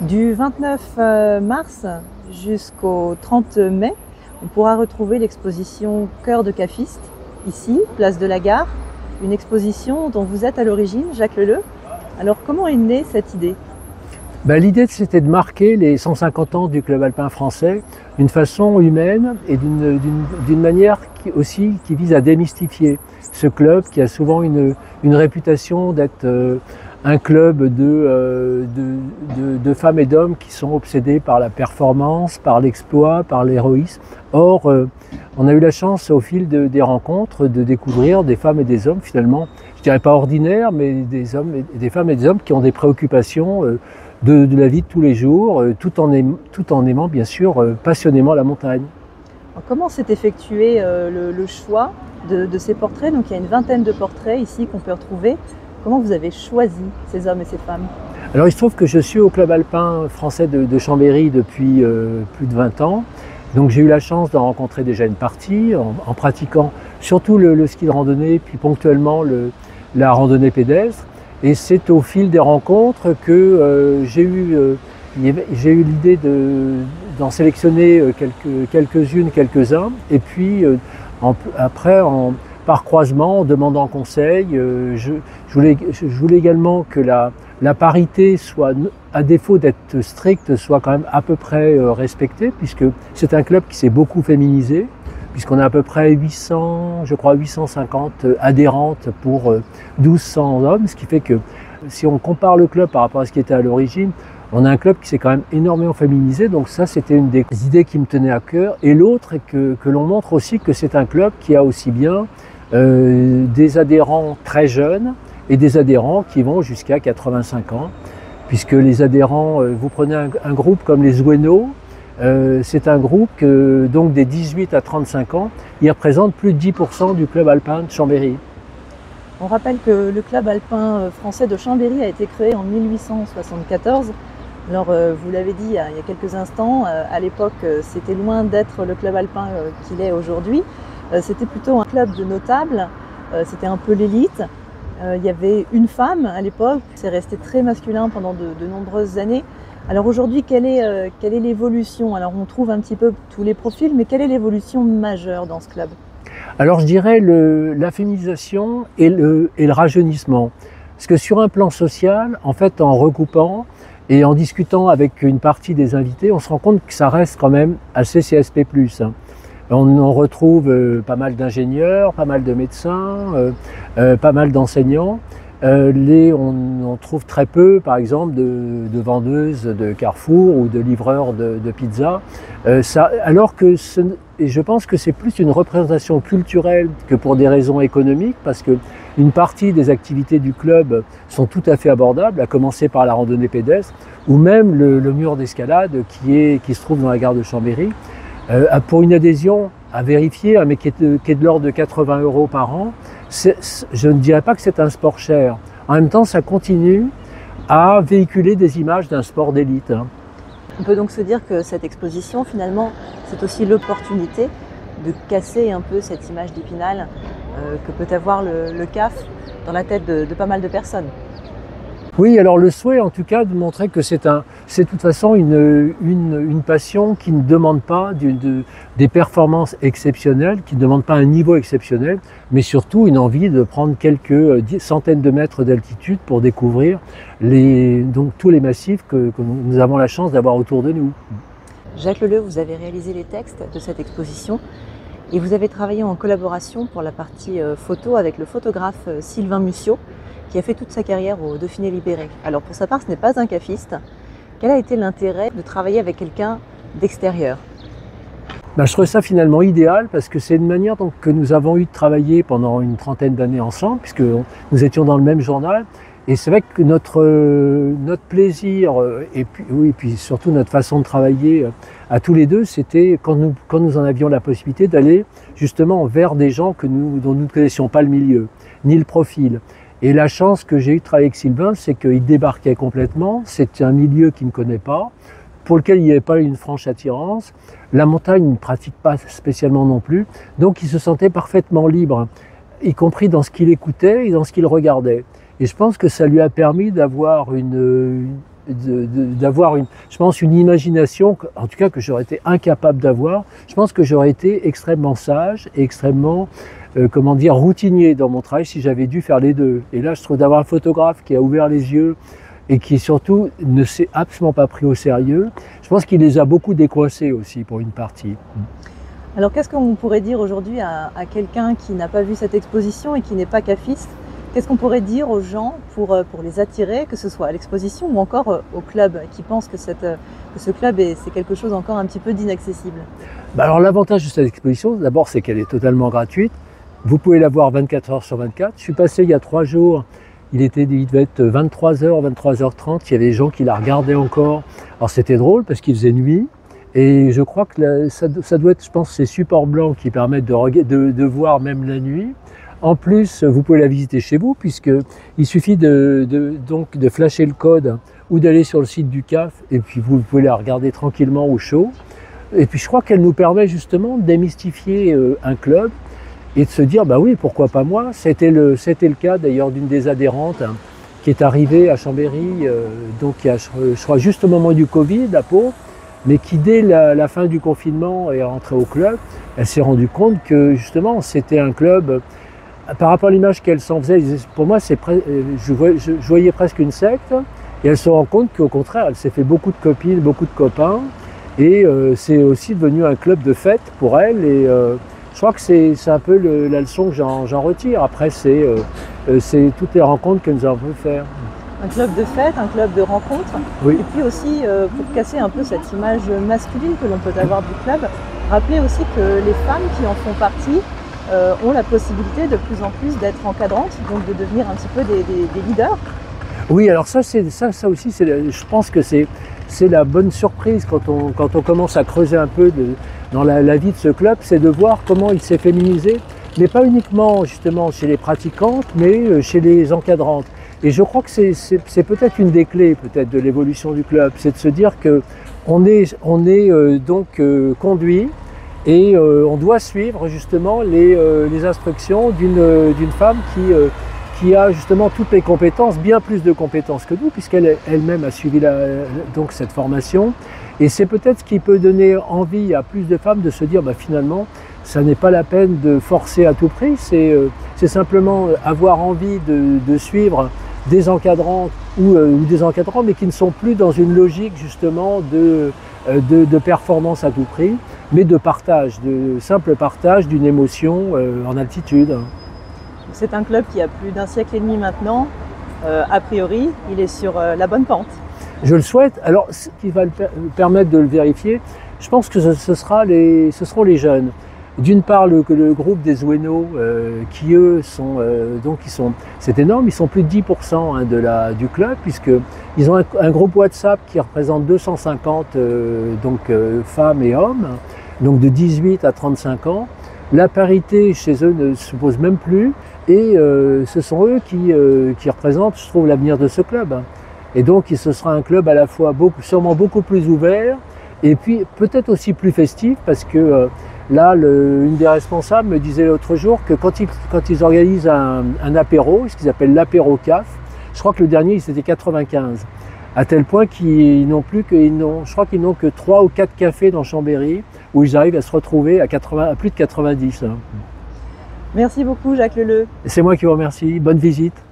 Du 29 mars jusqu'au 30 mai, on pourra retrouver l'exposition Cœur de cafiste, ici, place de la Gare, une exposition dont vous êtes à l'origine, Jacques Leleu. Alors comment est née cette idée? L'idée, c'était de marquer les 150 ans du club alpin français d'une façon humaine et d'une manière qui vise à démystifier ce club qui a souvent une réputation d'être un club de femmes et d'hommes qui sont obsédés par la performance, par l'exploit, par l'héroïsme. Or, on a eu la chance au fil des rencontres de découvrir des femmes et des hommes finalement, je dirais pas ordinaires, mais des femmes et des hommes qui ont des préoccupations de la vie de tous les jours, tout en aimant bien sûr passionnément la montagne. Alors, comment s'est effectué le choix de ces portraits? Donc il y a une vingtaine de portraits ici qu'on peut retrouver. Comment vous avez choisi ces hommes et ces femmes? Alors il se trouve que je suis au club alpin français de Chambéry depuis plus de 20 ans. Donc j'ai eu la chance d'en rencontrer déjà une partie en pratiquant surtout le ski de randonnée, puis ponctuellement la randonnée pédestre. Et c'est au fil des rencontres que j'ai eu l'idée d'en sélectionner quelques-unes, quelques-uns. Et puis après, par croisement, en demandant conseil, je voulais également que la parité soit, à défaut d'être stricte, soit quand même à peu près respectée, puisque c'est un club qui s'est beaucoup féminisé, puisqu'on a à peu près 850 adhérentes pour 1200 hommes, ce qui fait que si on compare le club par rapport à ce qui était à l'origine, on a un club qui s'est quand même énormément féminisé, donc ça c'était une des idées qui me tenait à cœur. Et l'autre est que l'on montre aussi que c'est un club qui a aussi bien des adhérents très jeunes et des adhérents qui vont jusqu'à 85 ans, puisque les adhérents, vous prenez un groupe comme les Zouénos, c'est un groupe donc des 18 à 35 ans, il représente plus de 10% du club alpin de Chambéry. On rappelle que le club alpin français de Chambéry a été créé en 1874. Alors vous l'avez dit il y a quelques instants, à l'époque c'était loin d'être le club alpin qu'il est aujourd'hui. C'était plutôt un club de notables, c'était un peu l'élite. Il y avait une femme à l'époque, c'est resté très masculin pendant de nombreuses années. Alors aujourd'hui, quelle est l'évolution? Alors on trouve un petit peu tous les profils, mais quelle est l'évolution majeure dans ce club? Alors je dirais la féminisation et le rajeunissement. Parce que sur un plan social, en fait, en recoupant et en discutant avec une partie des invités, on se rend compte que ça reste quand même assez CSP+. On retrouve pas mal d'ingénieurs, pas mal de médecins, pas mal d'enseignants. On trouve très peu, par exemple, de vendeuses de Carrefour ou de livreurs de pizza. Alors que et je pense que c'est plus une représentation culturelle que pour des raisons économiques, parce que une partie des activités du club sont tout à fait abordables, à commencer par la randonnée pédestre, ou même le mur d'escalade qui se trouve dans la gare de Chambéry. Pour une adhésion à vérifier, mais qui est de l'ordre de 80 € par an, je ne dirais pas que c'est un sport cher. En même temps, ça continue à véhiculer des images d'un sport d'élite. On peut donc se dire que cette exposition, finalement, c'est aussi l'opportunité de casser un peu cette image d'Épinal que peut avoir le CAF dans la tête de pas mal de personnes. Oui, alors le souhait en tout cas de montrer que c'est de toute façon une passion qui ne demande pas des performances exceptionnelles, qui ne demande pas un niveau exceptionnel, mais surtout une envie de prendre quelques centaines de mètres d'altitude pour découvrir donc tous les massifs que nous avons la chance d'avoir autour de nous. Jacques Leleu, vous avez réalisé les textes de cette exposition et vous avez travaillé en collaboration pour la partie photo avec le photographe Sylvain Mussiot, qui a fait toute sa carrière au Dauphiné Libéré. Alors pour sa part, ce n'est pas un cafiste. Quel a été l'intérêt de travailler avec quelqu'un d'extérieur? Je trouve ça finalement idéal parce que c'est une manière donc, que nous avons eu de travailler pendant une trentaine d'années ensemble, puisque nous étions dans le même journal. Et c'est vrai que notre plaisir et puis surtout notre façon de travailler à tous les deux, c'était quand nous en avions la possibilité d'aller justement vers des gens dont nous ne connaissions pas le milieu, ni le profil. Et la chance que j'ai eu de travailler avec Sylvain, c'est qu'il débarquait complètement. C'est un milieu qu'il ne connaît pas, pour lequel il n'y avait pas une franche attirance. La montagne, il ne pratique pas spécialement non plus. Donc il se sentait parfaitement libre, y compris dans ce qu'il écoutait et dans ce qu'il regardait. Et je pense que ça lui a permis d'avoir d'avoir, je pense, une imagination, en tout cas que j'aurais été incapable d'avoir. Je pense que j'aurais été extrêmement sage et extrêmement, comment dire, routinier dans mon travail si j'avais dû faire les deux. Et là, je trouve d'avoir un photographe qui a ouvert les yeux et qui surtout ne s'est absolument pas pris au sérieux, je pense qu'il les a beaucoup décoincés aussi pour une partie. Alors qu'est-ce qu'on pourrait dire aujourd'hui à quelqu'un qui n'a pas vu cette exposition et qui n'est pas cafiste? Qu'est-ce qu'on pourrait dire aux gens pour les attirer, que ce soit à l'exposition ou encore au club, qui pensent que ce club c'est quelque chose encore un petit peu d'inaccessible? Alors l'avantage de cette exposition, d'abord, c'est qu'elle est totalement gratuite. Vous pouvez la voir 24 heures sur 24. Je suis passé il y a 3 jours, il devait être 23h, 23h30, il y avait des gens qui la regardaient encore. Alors c'était drôle parce qu'il faisait nuit. Et je crois que ça doit être, je pense, ces supports blancs qui permettent de voir même la nuit. En plus, vous pouvez la visiter chez vous, puisqu'il suffit donc de flasher le code ou d'aller sur le site du CAF, et puis vous pouvez la regarder tranquillement au chaud. Et puis je crois qu'elle nous permet justement de démystifier un club et de se dire, bah oui, pourquoi pas moi? C'était le cas d'ailleurs d'une des adhérentes qui est arrivée à Chambéry, donc je crois juste au moment du Covid, la pauvre, mais qui dès la fin du confinement est rentrée au club. Elle s'est rendue compte que justement c'était un club, par rapport à l'image qu'elle s'en faisait, pour moi je voyais presque une secte, et elle se rend compte qu'au contraire elle s'est fait beaucoup de copines, beaucoup de copains, et c'est aussi devenu un club de fête pour elle, et je crois que c'est un peu la leçon que j'en retire. Après c'est toutes les rencontres que nous avons pu faire. Un club de fête, un club de rencontres, oui. Et puis aussi pour casser un peu cette image masculine que l'on peut avoir du club, rappeler aussi que les femmes qui en font partie ont la possibilité de plus en plus d'être encadrantes, donc de devenir un petit peu des leaders. Oui, alors ça aussi, je pense que c'est la bonne surprise quand on commence à creuser un peu dans la vie de ce club, c'est de voir comment il s'est féminisé, mais pas uniquement justement chez les pratiquantes, mais chez les encadrantes. Et je crois que c'est peut-être une des clés de l'évolution du club, c'est de se dire qu'on est donc conduit et on doit suivre justement les instructions d'une femme qui a justement toutes les compétences, bien plus de compétences que nous, puisqu'elle elle-même a suivi donc cette formation. Et c'est peut-être ce qui peut donner envie à plus de femmes de se dire, bah, finalement, ça n'est pas la peine de forcer à tout prix, c'est simplement avoir envie de suivre des encadrantes ou des encadrants, mais qui ne sont plus dans une logique justement de performance à tout prix, mais de partage, de simple partage d'une émotion en altitude. C'est un club qui a plus d'1 siècle et demi maintenant. A priori, il est sur la bonne pente. Je le souhaite. Alors, ce qui va permettre de le vérifier, je pense que ce seront les jeunes. D'une part, le groupe des Ouénots, qui eux c'est énorme, ils sont plus de 10% du club, puisqu'ils ont un groupe WhatsApp qui représente 250 femmes et hommes, donc de 18 à 35 ans. La parité chez eux ne se pose même plus, et ce sont eux qui représentent, je trouve, l'avenir de ce club. Et donc ce sera un club à la fois sûrement beaucoup plus ouvert, et puis peut-être aussi plus festif, parce que là, une des responsables me disait l'autre jour que quand ils organisent un apéro, ce qu'ils appellent l'apéro CAF, je crois que le dernier c'était 95, à tel point qu'ils n'ont je crois qu'ils n'ont que 3 ou 4 cafés dans Chambéry où ils arrivent à se retrouver à plus de 90. Merci beaucoup Jacques Leleu. C'est moi qui vous remercie, bonne visite.